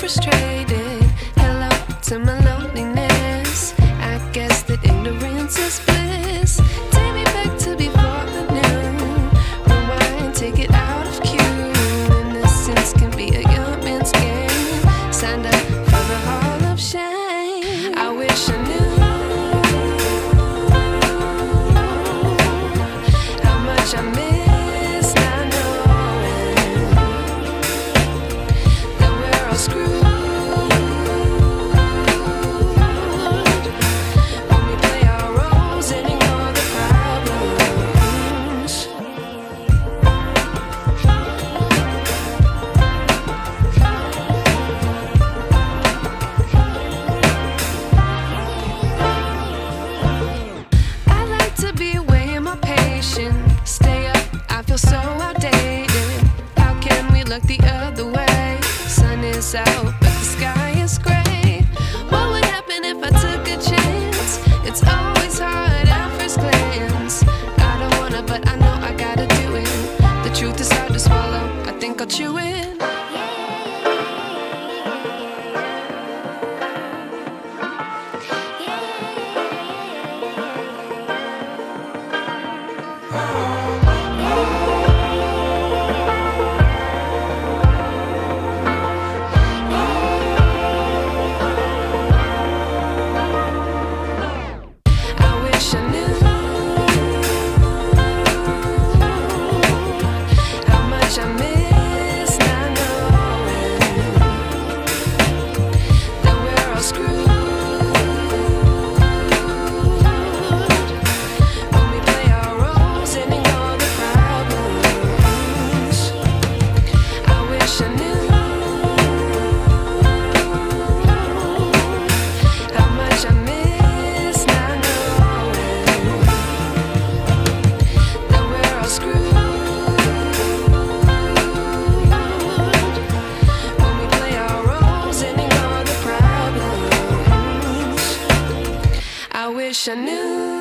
frustrated. Hello to my loneliness. I guess that ignorance is bliss. Take me back to before I knew. Rewind, take it out of cue. Innocence can be a young man's game. Signed up for the hall of shame. I wish I knew how much I miss not knowing that we're all screwed. Stay up, I feel so outdated. How can we look the other way? Sun is out, but the sky is gray. What would happen if I took a chance? It's always hard at first glance. I don't wanna, but I know I gotta do it. The truth is hard to swallow, I think I'll chew it. I wish I knew.